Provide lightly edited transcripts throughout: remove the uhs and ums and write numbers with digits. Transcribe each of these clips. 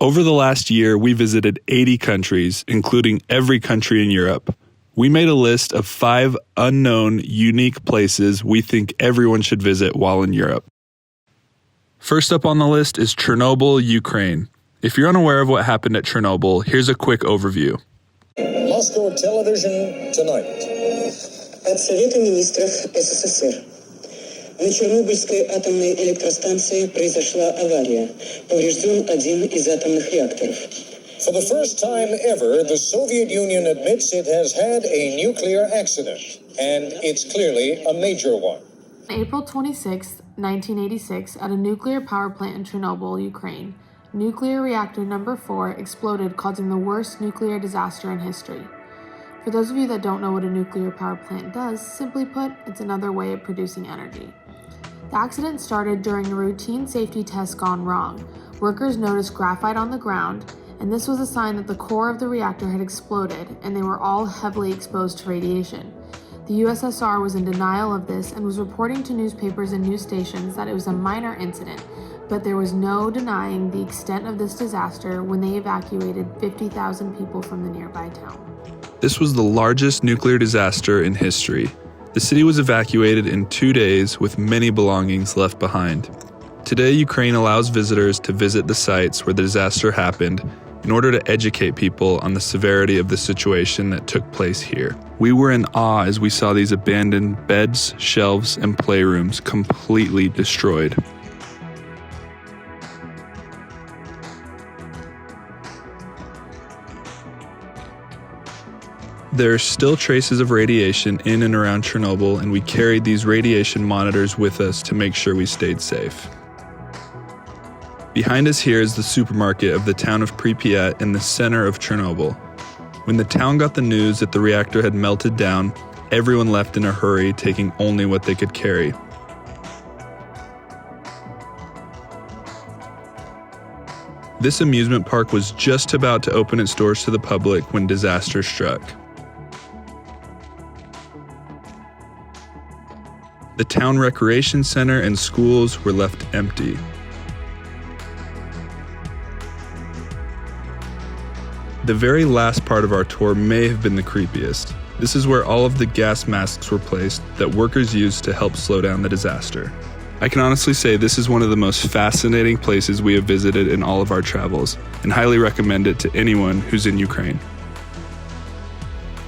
Over the last year, we visited 80 countries, including every country in Europe. We made a list of 5 unknown, unique places we think everyone should visit while in Europe. First up on the list is Chernobyl, Ukraine. If you're unaware of what happened at Chernobyl, here's a quick overview. Moscow television tonight. От Совета министров СССР. На Чернобыльской атомной электростанции произошла авария. Поврежден один из атомных реакторов. For the first time ever, the Soviet Union admits it has had a nuclear accident, and it's clearly a major one. On April 26, 1986, at a nuclear power plant in Chernobyl, Ukraine, nuclear reactor number 4 exploded, causing the worst nuclear disaster in history. For those of you that don't know what a nuclear power plant does, simply put, it's another way of producing energy. The accident started during a routine safety test gone wrong. Workers noticed graphite on the ground, and this was a sign that the core of the reactor had exploded, and they were all heavily exposed to radiation. The USSR was in denial of this and was reporting to newspapers and news stations that it was a minor incident, but there was no denying the extent of this disaster when they evacuated 50,000 people from the nearby town. This was the largest nuclear disaster in history. The city was evacuated in 2 days with many belongings left behind. Today, Ukraine allows visitors to visit the sites where the disaster happened in order to educate people on the severity of the situation that took place here. We were in awe as we saw these abandoned beds, shelves, and playrooms completely destroyed. There are still traces of radiation in and around Chernobyl, and we carried these radiation monitors with us to make sure we stayed safe. Behind us here is the supermarket of the town of Pripyat in the center of Chernobyl. When the town got the news that the reactor had melted down, everyone left in a hurry, taking only what they could carry. This amusement park was just about to open its doors to the public when disaster struck. The town recreation center and schools were left empty. The very last part of our tour may have been the creepiest. This is where all of the gas masks were placed that workers used to help slow down the disaster. I can honestly say this is one of the most fascinating places we have visited in all of our travels, and highly recommend it to anyone who's in Ukraine.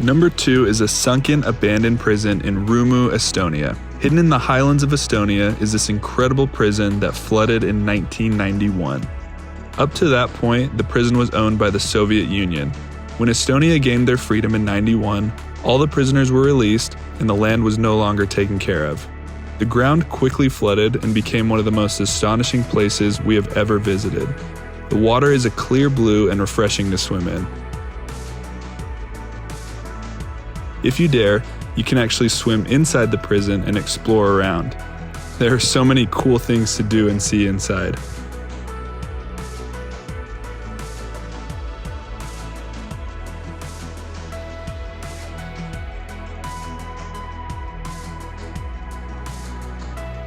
Number 2 is a sunken, abandoned prison in Rummu, Estonia. Hidden in the highlands of Estonia is this incredible prison that flooded in 1991. Up to that point, the prison was owned by the Soviet Union. When Estonia gained their freedom in 91, all the prisoners were released and the land was no longer taken care of. The ground quickly flooded and became one of the most astonishing places we have ever visited. The water is a clear blue and refreshing to swim in. If you dare, you can actually swim inside the prison and explore around. There are so many cool things to do and see inside.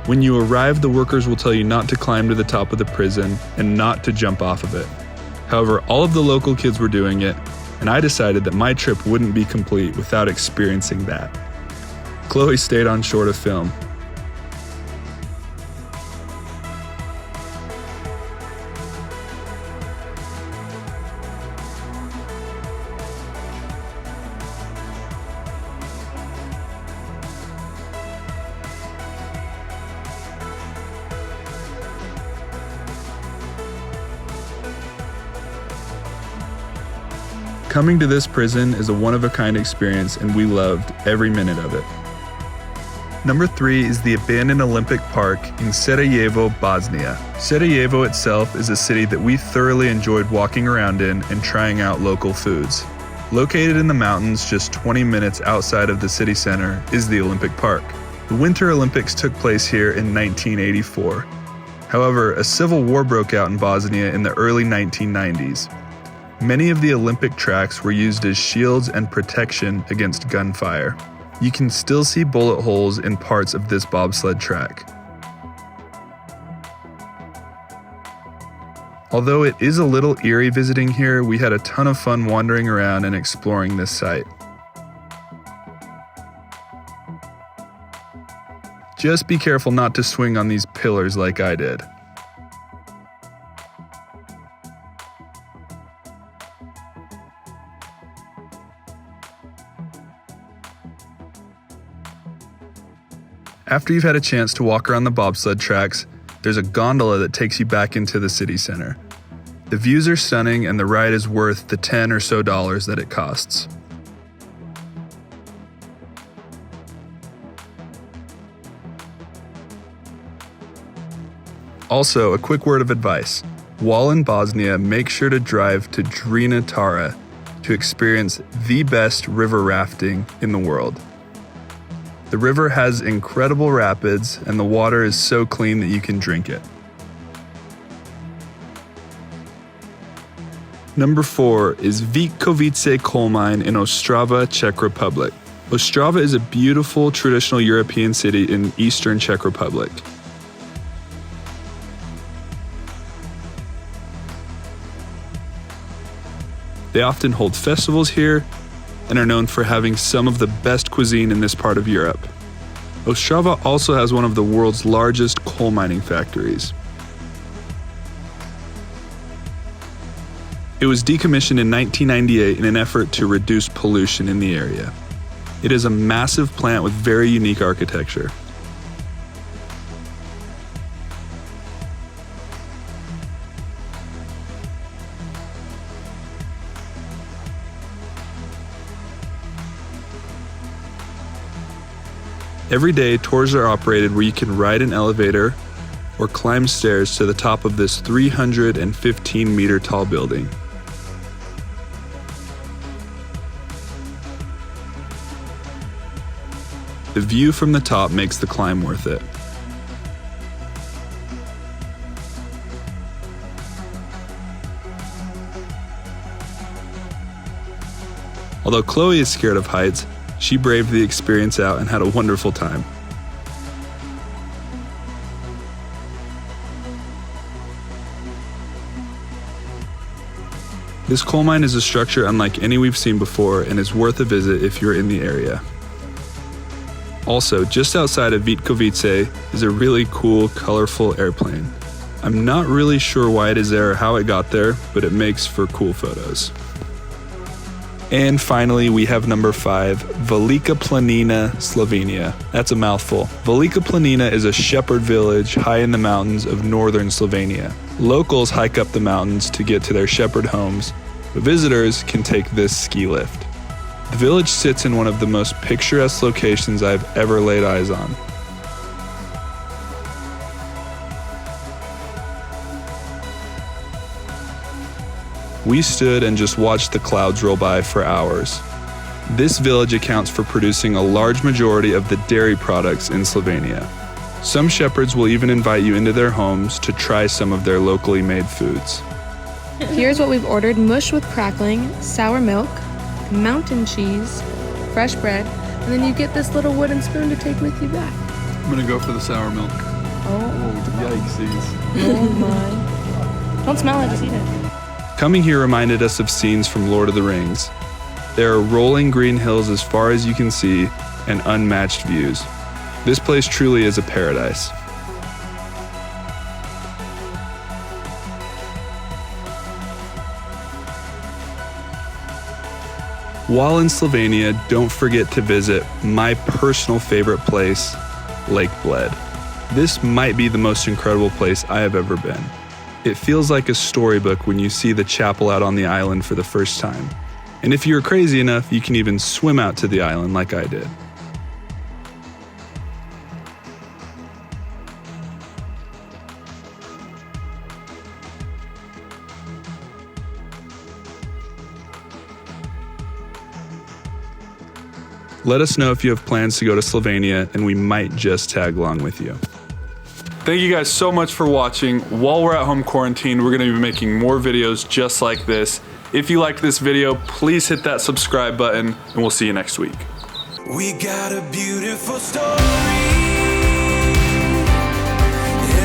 When you arrive, the workers will tell you not to climb to the top of the prison and not to jump off of it. However, all of the local kids were doing it, and I decided that my trip wouldn't be complete without experiencing that. Chloe stayed on shore to film. Coming to this prison is a one-of-a-kind experience, and we loved every minute of it. Number 3 is the abandoned Olympic Park in Sarajevo, Bosnia. Sarajevo itself is a city that we thoroughly enjoyed walking around in and trying out local foods. Located in the mountains just 20 minutes outside of the city center is the Olympic Park. The Winter Olympics took place here in 1984. However, a civil war broke out in Bosnia in the early 1990s. Many of the Olympic tracks were used as shields and protection against gunfire. You can still see bullet holes in parts of this bobsled track. Although it is a little eerie visiting here, we had a ton of fun wandering around and exploring this site. Just be careful not to swing on these pillars like I did. After you've had a chance to walk around the bobsled tracks, there's a gondola that takes you back into the city center. The views are stunning and the ride is worth the $10 or so that it costs. Also, a quick word of advice. While in Bosnia, make sure to drive to Drina Tara to experience the best river rafting in the world. The river has incredible rapids, and the water is so clean that you can drink it. Number 4 is Vítkovice coal mine in Ostrava, Czech Republic. Ostrava is a beautiful traditional European city in eastern Czech Republic. They often hold festivals here and are known for having some of the best cuisine in this part of Europe. Ostrava also has one of the world's largest coal mining factories. It was decommissioned in 1998 in an effort to reduce pollution in the area. It is a massive plant with very unique architecture. Every day, tours are operated where you can ride an elevator or climb stairs to the top of this 315-meter tall building. The view from the top makes the climb worth it. Although Chloe is scared of heights, she braved the experience out and had a wonderful time. This coal mine is a structure unlike any we've seen before and is worth a visit if you're in the area. Also, just outside of Vítkovice is a really cool, colorful airplane. I'm not really sure why it is there or how it got there, but it makes for cool photos. And finally, we have number 5, Velika Planina, Slovenia. That's a mouthful. Velika Planina is a shepherd village high in the mountains of northern Slovenia. Locals hike up the mountains to get to their shepherd homes, but visitors can take this ski lift. The village sits in one of the most picturesque locations I've ever laid eyes on. We stood and just watched the clouds roll by for hours. This village accounts for producing a large majority of the dairy products in Slovenia. Some shepherds will even invite you into their homes to try some of their locally made foods. Here's what we've ordered: mush with crackling, sour milk, mountain cheese, fresh bread, and then you get this little wooden spoon to take with you back. I'm gonna go for the sour milk. Oh, Yikesies. oh my. Don't smell it, just eat it. Coming here reminded us of scenes from Lord of the Rings. There are rolling green hills as far as you can see and unmatched views. This place truly is a paradise. While in Slovenia, don't forget to visit my personal favorite place, Lake Bled. This might be the most incredible place I have ever been. It feels like a storybook when you see the chapel out on the island for the first time. And if you're crazy enough, you can even swim out to the island like I did. Let us know if you have plans to go to Slovenia, and we might just tag along with you. Thank you guys so much for watching. While we're at home quarantined, we're gonna be making more videos just like this. If you liked this video, please hit that subscribe button, and we'll see you next week. We got a beautiful story.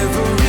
Every